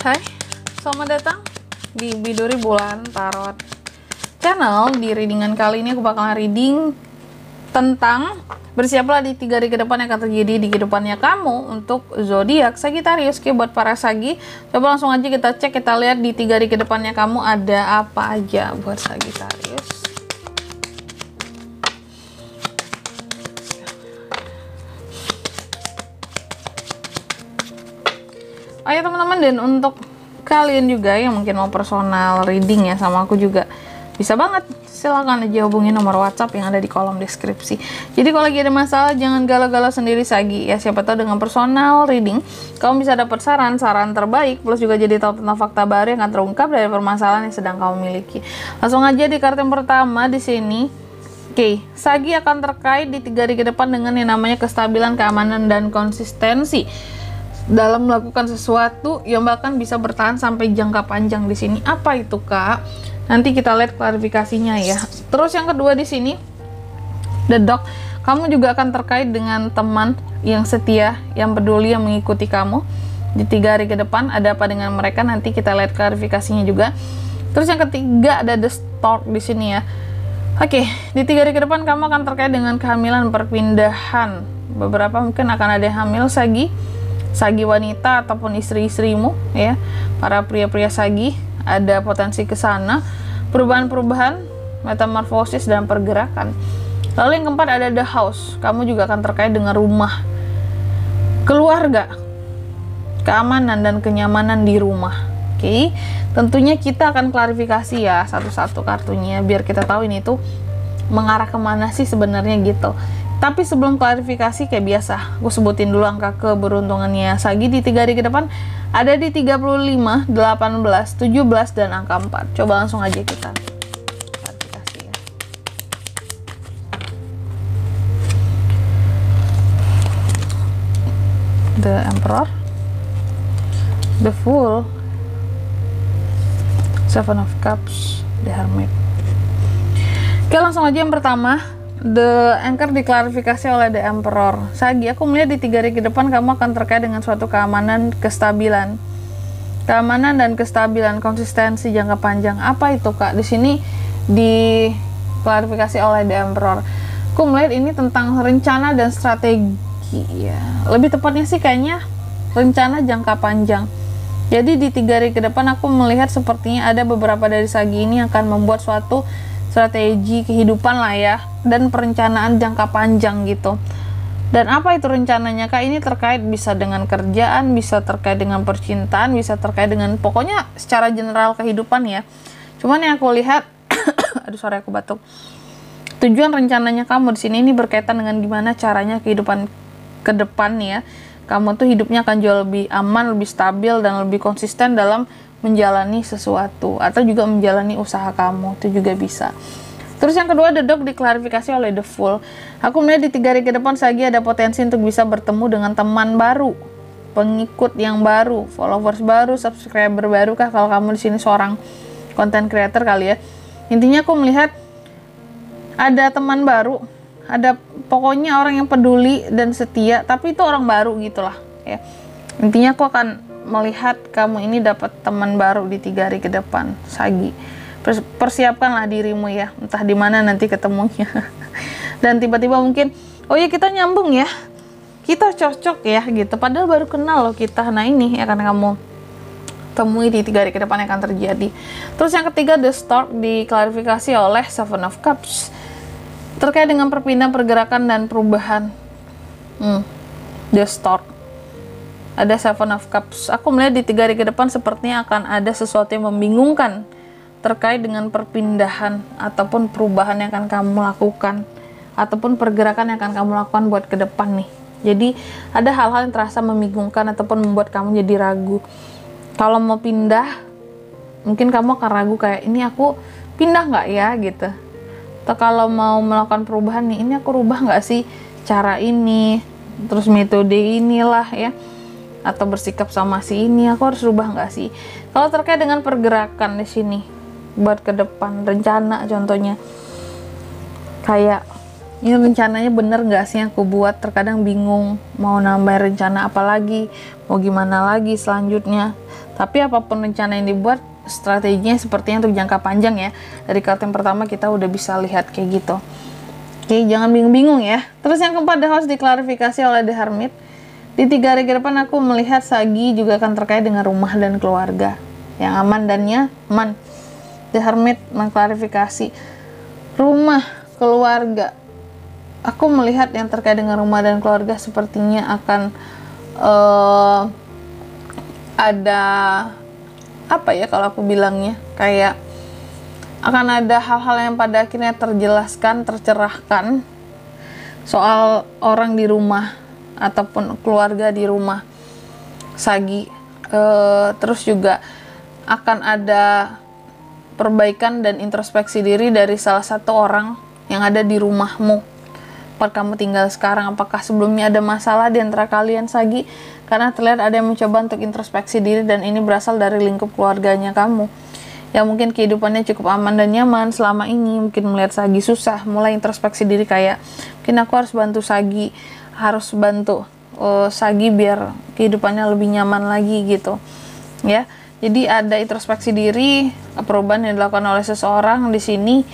Hai, selamat datang di Biduri Bulan Tarot Channel. Di readingan kali ini aku bakalan reading tentang bersiaplah di 3 hari ke depan yang akan terjadi di kehidupannya kamu untuk zodiak Sagittarius. Oke, buat para Sagi, coba langsung aja kita cek, kita lihat di 3 hari ke depannya kamu ada apa aja buat Sagittarius. Ayo teman-teman, dan untuk kalian juga yang mungkin mau personal reading ya sama aku juga bisa banget, silahkan aja hubungi nomor WhatsApp yang ada di kolom deskripsi. Jadi kalau lagi ada masalah jangan galau-galau sendiri Sagi ya, siapa tahu dengan personal reading kamu bisa dapat saran-saran terbaik, plus juga jadi tahu tentang fakta baru yang akan terungkap dari permasalahan yang sedang kamu miliki. Langsung aja di kartu yang pertama di sini. Oke, Sagi akan terkait di 3 hari ke depan dengan yang namanya kestabilan, keamanan, dan konsistensi dalam melakukan sesuatu yang bahkan bisa bertahan sampai jangka panjang di sini. Apa itu, Kak? Nanti kita lihat klarifikasinya ya. Terus yang kedua di sini, The Dog. Kamu juga akan terkait dengan teman yang setia, yang peduli, yang mengikuti kamu di 3 hari ke depan. Ada apa dengan mereka? Nanti kita lihat klarifikasinya juga. Terus yang ketiga ada The Stork di sini ya. Oke, di 3 hari ke depan kamu akan terkait dengan kehamilan, perpindahan. Beberapa mungkin akan ada yang hamil Sagi wanita ataupun istri-istrimu ya. Para pria-pria Sagi ada potensi ke sana, perubahan-perubahan, metamorfosis dan pergerakan. Lalu yang keempat ada The House. Kamu juga akan terkait dengan rumah, keluarga, keamanan dan kenyamanan di rumah. Oke, tentunya kita akan klarifikasi ya satu-satu kartunya biar kita tahu ini tuh mengarah kemana sih sebenarnya gitu. Tapi sebelum klarifikasi kayak biasa, aku sebutin dulu angka keberuntungannya Sagi di 3 hari ke depan ada di 35, 18, 17 dan angka 4. Coba langsung aja kita klarifikasi ya. The Emperor, The Fool, Seven of Cups, The Hermit. Oke, langsung aja yang pertama. The Anchor diklarifikasi oleh The Emperor. Sagi, aku melihat di 3 hari ke depan kamu akan terkait dengan suatu keamanan, kestabilan. Keamanan dan kestabilan, konsistensi jangka panjang. Apa itu, Kak? Di sini diklarifikasi oleh The Emperor. Aku melihat ini tentang rencana dan strategi ya. Lebih tepatnya sih kayaknya rencana jangka panjang. Jadi di 3 hari ke depan aku melihat sepertinya ada beberapa dari Sagi ini akan membuat suatu strategi kehidupan lah ya, dan perencanaan jangka panjang gitu. Dan apa itu rencananya, Kak? Ini terkait bisa dengan kerjaan, bisa terkait dengan percintaan, bisa terkait dengan pokoknya secara general kehidupan ya. Cuman yang aku lihat aduh sorry aku batuk. Tujuan rencananya kamu di sini ini berkaitan dengan gimana caranya kehidupan ke depan ya. Kamu tuh hidupnya akan jauh lebih aman, lebih stabil dan lebih konsisten dalam menjalani sesuatu atau juga menjalani usaha kamu, itu juga bisa. Terus yang kedua The Dog diklarifikasi oleh The Fool. Aku melihat di 3 hari ke depan Sagi ada potensi untuk bisa bertemu dengan teman baru, pengikut yang baru, followers baru, subscriber baru kah kalau kamu di sini seorang content creator kali ya. Intinya aku melihat ada teman baru, ada pokoknya orang yang peduli dan setia, tapi itu orang baru gitulah ya. Intinya aku akan melihat kamu ini dapat teman baru di 3 hari ke depan Sagi. Persiapkanlah dirimu ya, entah di mana nanti ketemunya. Dan tiba-tiba mungkin oh ya kita nyambung ya, kita cocok ya gitu, padahal baru kenal loh kita. Nah ini ya karena kamu temui di 3 hari ke depan yang akan terjadi. Terus yang ketiga The Stork diklarifikasi oleh Seven of Cups terkait dengan perpindahan, pergerakan dan perubahan. The Stork ada Seven of Cups. Aku melihat di 3 hari ke depan sepertinya akan ada sesuatu yang membingungkan terkait dengan perpindahan ataupun perubahan yang akan kamu lakukan ataupun pergerakan yang akan kamu lakukan buat ke depan nih. Jadi ada hal-hal yang terasa membingungkan ataupun membuat kamu jadi ragu. Kalau mau pindah, mungkin kamu akan ragu kayak ini aku pindah nggak ya gitu. Atau kalau mau melakukan perubahan nih, ini aku rubah nggak sih cara ini, terus metode inilah ya, atau bersikap sama si ini aku harus rubah nggak sih. Kalau terkait dengan pergerakan di sini buat ke depan, rencana contohnya kayak ini rencananya bener nggak sih yang aku buat, terkadang bingung mau nambah rencana apa lagi, mau gimana lagi selanjutnya. Tapi apapun rencana yang dibuat, strateginya sepertinya untuk jangka panjang ya. Dari kartu yang pertama kita udah bisa lihat kayak gitu. Oke, jangan bingung-bingung ya. Terus yang keempat harus diklarifikasi oleh The Hermit. Di 3 hari ke depan aku melihat Sagi juga akan terkait dengan rumah dan keluarga yang aman dan nyaman. The Hermit mengklarifikasi rumah, keluarga. Aku melihat yang terkait dengan rumah dan keluarga sepertinya akan ada apa ya kalau aku bilangnya, kayak akan ada hal-hal yang pada akhirnya terjelaskan, tercerahkan soal orang di rumah ataupun keluarga di rumah Sagi. Terus juga akan ada perbaikan dan introspeksi diri dari salah satu orang yang ada di rumahmu tempat kamu tinggal sekarang. Apakah sebelumnya ada masalah di antara kalian Sagi? Karena terlihat ada yang mencoba untuk introspeksi diri dan ini berasal dari lingkup keluarganya kamu. Ya mungkin kehidupannya cukup aman dan nyaman selama ini. Mungkin melihat Sagi susah, mulai introspeksi diri kayak mungkin aku harus bantu Sagi, harus bantu Sagi biar kehidupannya lebih nyaman lagi gitu. Ya. Jadi ada introspeksi diri, perubahan yang dilakukan oleh seseorang di sini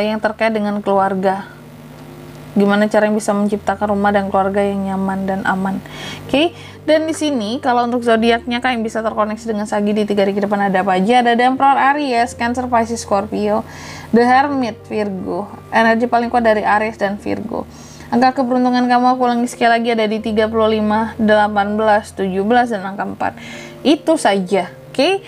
yang terkait dengan keluarga. Gimana cara yang bisa menciptakan rumah dan keluarga yang nyaman dan aman. Oke, dan di sini kalau untuk zodiaknya Kak yang bisa terkoneksi dengan Sagi di 3 hari ke depan ada apa aja? Ada The Emperor Aries, Cancer, Pisces, Scorpio, The Hermit, Virgo. Energi paling kuat dari Aries dan Virgo. Angka keberuntungan kamu aku ulangi sekali lagi ada di 35, 18, 17 dan angka 4. Itu saja. Oke,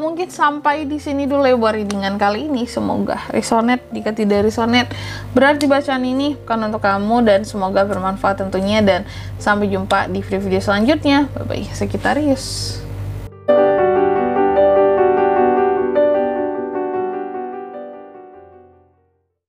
mungkin sampai di sini dulu ya buat readingan kali ini. Semoga resonate. Jika tidak resonate, berarti bacaan ini bukan untuk kamu dan semoga bermanfaat tentunya. Dan sampai jumpa di video-video selanjutnya. Bye-bye, Sagittarius.